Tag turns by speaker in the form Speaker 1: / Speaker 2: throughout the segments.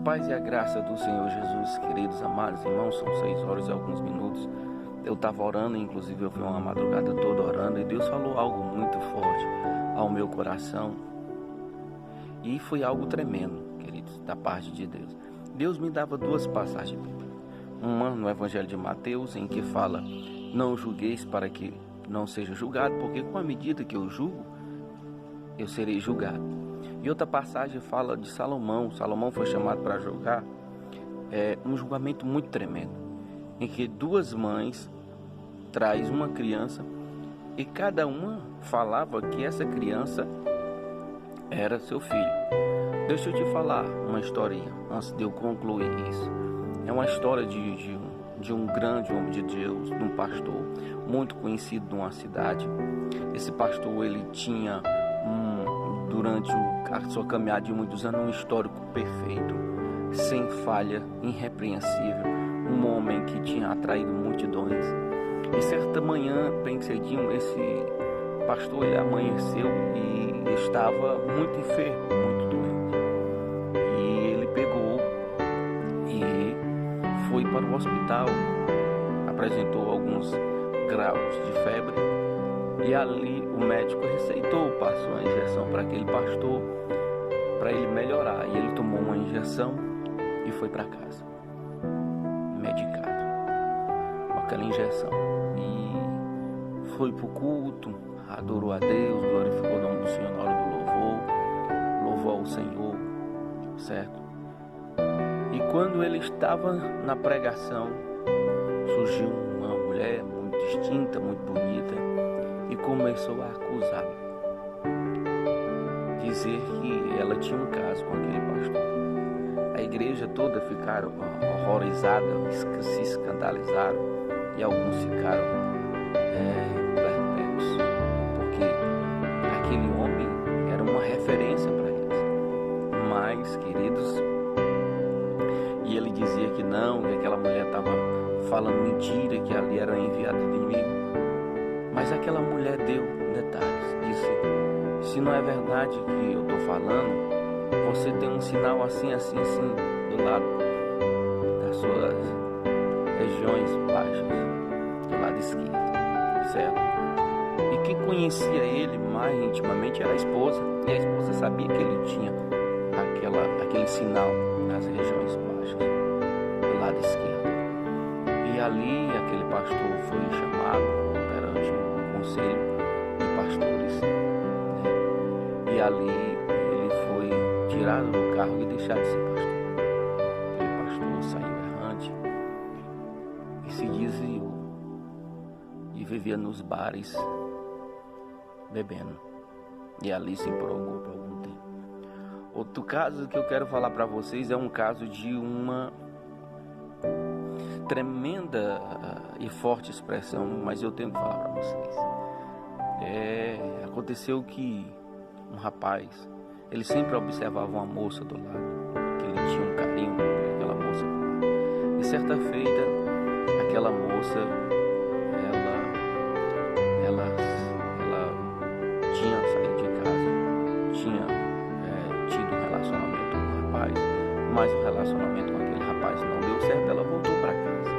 Speaker 1: Paz e a graça do Senhor Jesus, queridos amados irmãos, são 6 horas e alguns minutos. Eu estava orando, inclusive eu vi uma madrugada toda orando, e Deus falou algo muito forte ao meu coração. E foi algo tremendo, queridos, da parte de Deus. Deus me dava 2 passagens bíblicas. Uma no Evangelho de Mateus, em que fala: não julgueis para que não seja julgado, porque com a medida que eu julgo, eu serei julgado. E outra passagem fala de Salomão. Salomão foi chamado para julgar um julgamento muito tremendo, em que 2 mães traz uma criança e cada uma falava que essa criança era seu filho. Deixa eu te falar uma historinha antes de eu concluir isso. É uma história de um grande homem de Deus, de um pastor muito conhecido numa cidade. Esse pastor, ele tinha durante a sua caminhada de muitos anos, um histórico perfeito, sem falha, irrepreensível, um homem que tinha atraído multidões. E certa manhã, bem cedinho, esse pastor, ele amanheceu e estava muito enfermo, muito doente. E ele pegou e foi para o hospital, apresentou alguns graus de febre, e ali o médico receitou, passou a injeção para aquele pastor, para ele melhorar. E ele tomou uma injeção e foi para casa, medicado, com aquela injeção. E foi para o culto, adorou a Deus, glorificou o nome do Senhor na hora do louvor, louvou ao Senhor, certo? E quando ele estava na pregação, surgiu uma mulher muito distinta, muito bonita, e começou a acusá-lo, dizer que ela tinha um caso com aquele pastor. A igreja toda ficaram horrorizadas, se escandalizaram, e alguns ficaram perplexos, porque aquele homem era uma referência para eles. Mas, queridos, e ele dizia que não, que aquela mulher estava falando mentira, que ali era enviado do inimigo. Mas aquela mulher deu detalhes, disse: se não é verdade que eu estou falando, você tem um sinal assim, assim, assim, do lado das suas regiões baixas, do lado esquerdo, certo? E quem conhecia ele mais intimamente era a esposa, e a esposa sabia que ele tinha aquele sinal nas regiões baixas, do lado esquerdo. E ali aquele pastor foi chamado perante um conselho de pastores, né? E ali ele foi tirado do cargo e deixado de ser pastor. Aquele pastor saiu errante e se desviou e vivia nos bares bebendo, e ali se empolgou por algum tempo. Outro caso que eu quero falar para vocês é um caso de uma tremenda e forte expressão, mas eu tenho que falar para vocês. Aconteceu que um rapaz, ele sempre observava uma moça do lado, que ele tinha um carinho por aquela moça do lado. E certa feita, aquela moça, ela tinha saído de casa, tinha tido um relacionamento com o rapaz, mas o relacionamento com aquele rapaz não deu certo. Ela voltou para casa.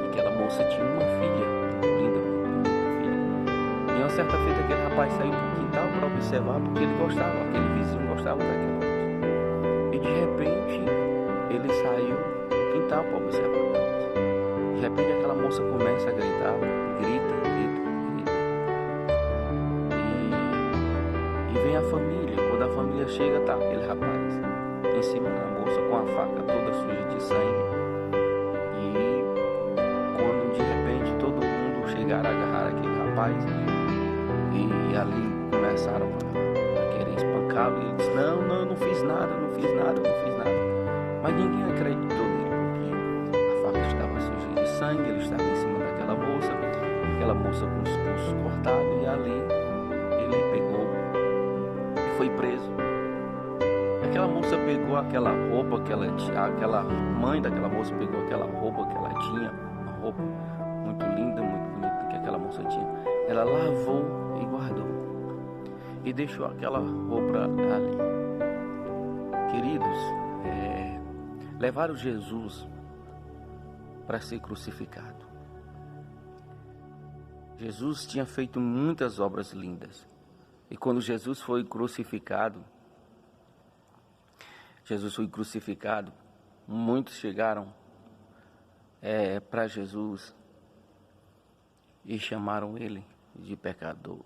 Speaker 1: E aquela moça tinha uma filha, linda filha. E uma certa feita, aquele rapaz saiu para o quintal para observar, porque ele gostava, aquele vizinho gostava daquela moça. E de repente, ele saiu do quintal para observar a moça. De repente, aquela moça começa a gritar, grita. E vem a família. Quando a família chega, tá aquele rapaz em cima da moça com a faca toda suja de sangue. E quando de repente todo mundo chegaram a agarrar aquele rapaz, e ali começaram a querer espancá-lo, e ele disse: não fiz nada. Mas ninguém acreditou nele, porque a faca estava suja de sangue, ele estava em cima daquela moça com os pulsos cortados, e ali ele pegou e foi preso. Aquela moça pegou aquela roupa que ela tinha, aquela mãe daquela moça pegou aquela roupa que ela tinha, uma roupa muito linda, muito bonita que aquela moça tinha. Ela lavou e guardou e deixou aquela roupa ali. Queridos, levaram Jesus para ser crucificado. Jesus tinha feito muitas obras lindas. E quando Jesus foi crucificado, muitos chegaram para Jesus e chamaram ele de pecador.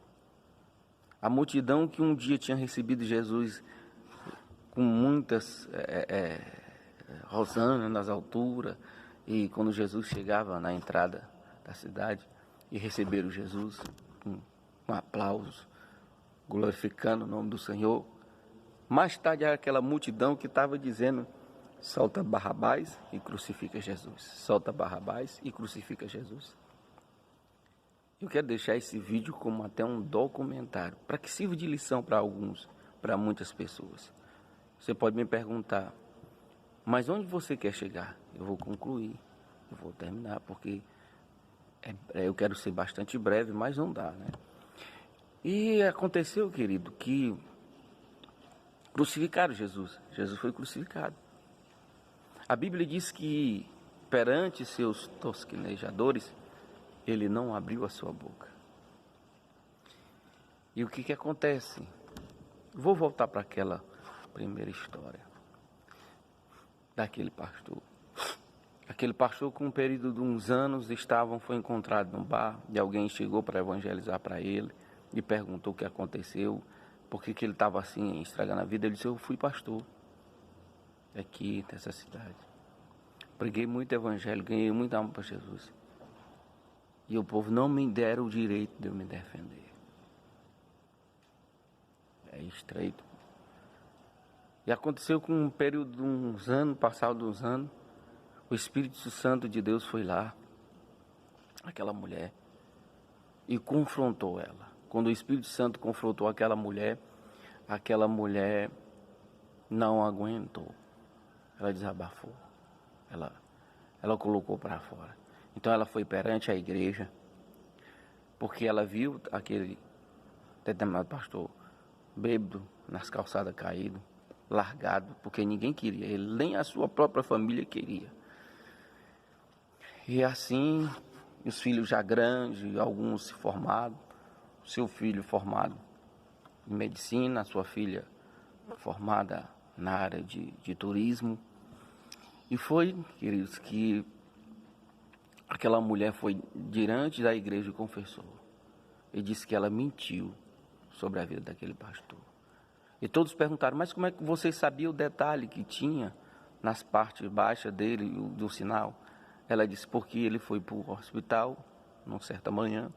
Speaker 1: A multidão que um dia tinha recebido Jesus com muitas hosanas nas alturas, e quando Jesus chegava na entrada da cidade e receberam Jesus com aplausos, glorificando o nome do Senhor, mais tarde era aquela multidão que estava dizendo: solta Barrabás e crucifica Jesus. Solta Barrabás e crucifica Jesus. Eu quero deixar esse vídeo como até um documentário, para que sirva de lição para alguns, para muitas pessoas. Você pode me perguntar: mas onde você quer chegar? Eu vou concluir, eu vou terminar, porque eu quero ser bastante breve, mas não dá, né? E aconteceu, querido, que crucificaram Jesus. Jesus foi crucificado. A Bíblia diz que perante seus tosquenejadores, ele não abriu a sua boca. E o que acontece? Vou voltar para aquela primeira história daquele pastor. Aquele pastor, com um período de uns anos, foi encontrado num bar, e alguém chegou para evangelizar para ele e perguntou o que aconteceu, por que ele estava assim, estragando a vida. Ele disse: eu fui pastor aqui nessa cidade, preguei muito evangelho, ganhei muita alma para Jesus, e o povo não me deram o direito de eu me defender. É estreito. E aconteceu com um período de uns anos, passado uns anos, o Espírito Santo de Deus foi lá, aquela mulher, e confrontou ela. Quando o Espírito Santo confrontou aquela mulher não aguentou. Ela desabafou. Ela colocou para fora. Então ela foi perante a igreja, porque ela viu aquele determinado pastor bêbado, nas calçadas caído, largado, porque ninguém queria ele, nem a sua própria família queria. E assim, os filhos já grandes, alguns se formados, seu filho formado em medicina, a sua filha formada na área de turismo. E foi, queridos, que aquela mulher foi diante da igreja e confessou. E disse que ela mentiu sobre a vida daquele pastor. E todos perguntaram: mas como é que você sabia o detalhe que tinha nas partes baixas dele, do sinal? Ela disse: porque ele foi para o hospital, numa certa manhã,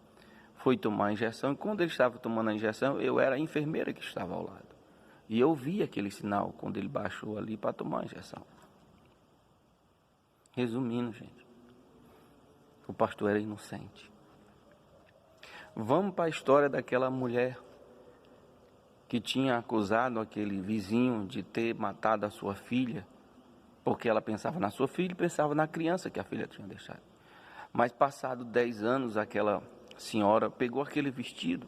Speaker 1: foi tomar a injeção, e quando ele estava tomando a injeção, eu era a enfermeira que estava ao lado. E eu vi aquele sinal quando ele baixou ali para tomar a injeção. Resumindo, gente, o pastor era inocente. Vamos para a história daquela mulher que tinha acusado aquele vizinho de ter matado a sua filha, porque ela pensava na sua filha e pensava na criança que a filha tinha deixado. Mas passado 10 anos, aquela senhora pegou aquele vestido,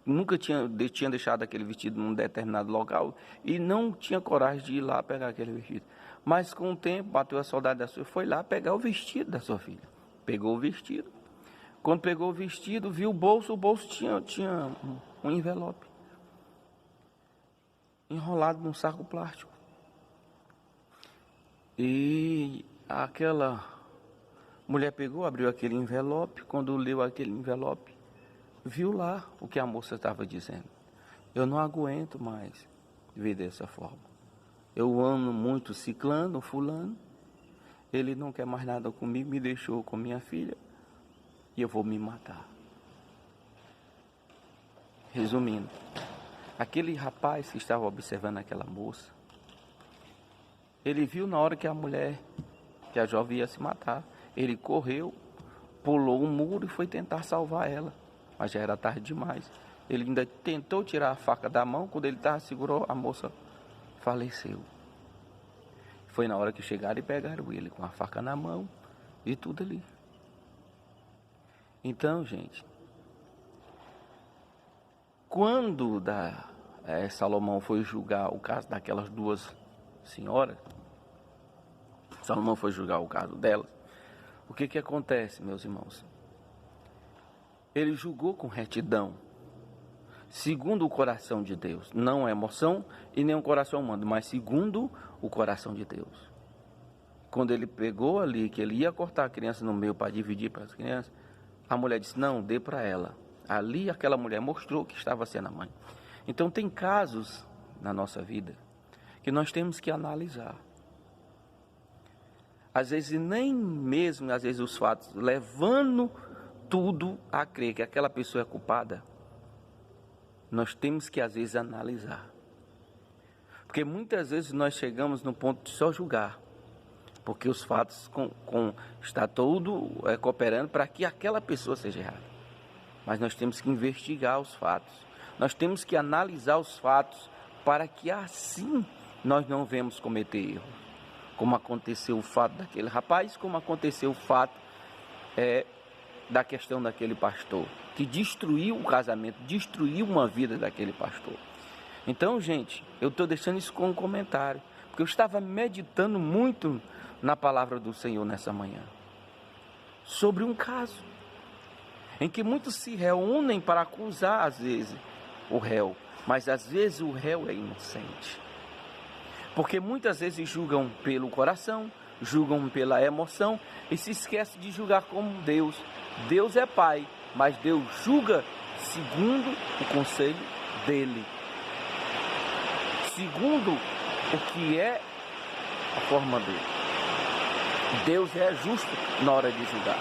Speaker 1: nunca tinha deixado aquele vestido num determinado local, e não tinha coragem de ir lá pegar aquele vestido. Mas com o tempo, bateu a saudade da sua, foi lá pegar o vestido da sua filha. Pegou o vestido. Quando pegou o vestido, viu o bolso tinha um envelope enrolado num saco plástico. E aquela mulher pegou, abriu aquele envelope. Quando leu aquele envelope, viu lá o que a moça estava dizendo: eu não aguento mais viver dessa forma. Eu amo muito ciclano, fulano. Ele não quer mais nada comigo, me deixou com minha filha, e eu vou me matar. Resumindo, aquele rapaz que estava observando aquela moça, ele viu na hora que a jovem ia se matar. Ele correu, pulou um muro e foi tentar salvar ela, mas já era tarde demais. Ele ainda tentou tirar a faca da mão, quando ele segurou, a moça faleceu. Foi na hora que chegaram e pegaram ele com a faca na mão e tudo ali. Então, gente, quando Salomão foi julgar o caso daquelas duas senhoras, Salomão foi julgar o caso delas. O que acontece, meus irmãos? Ele julgou com retidão, segundo o coração de Deus. Não a emoção e nem o coração humano, mas segundo o coração de Deus. Quando ele pegou ali, que ele ia cortar a criança no meio para dividir para as crianças, a mulher disse, não, dê para ela. Ali aquela mulher mostrou que estava sendo a mãe. Então tem casos na nossa vida que nós temos que analisar. Às vezes nem mesmo, às vezes os fatos, levando tudo a crer que aquela pessoa é culpada, nós temos que às vezes analisar. Porque muitas vezes nós chegamos no ponto de só julgar. Porque os fatos está tudo cooperando para que aquela pessoa seja errada. Mas nós temos que investigar os fatos. Nós temos que analisar os fatos para que assim nós não venhamos cometer erros. Como aconteceu o fato daquele rapaz, como aconteceu o fato da questão daquele pastor, que destruiu o casamento, destruiu uma vida daquele pastor. Então, gente, eu estou deixando isso como comentário, porque eu estava meditando muito na palavra do Senhor nessa manhã, sobre um caso, em que muitos se reúnem para acusar, às vezes, o réu, mas às vezes o réu é inocente, porque muitas vezes julgam pelo coração, julgam pela emoção, e se esquecem de julgar como Deus. Deus é Pai, mas Deus julga segundo o conselho dele, segundo o que é a forma dele. Deus é justo na hora de julgar.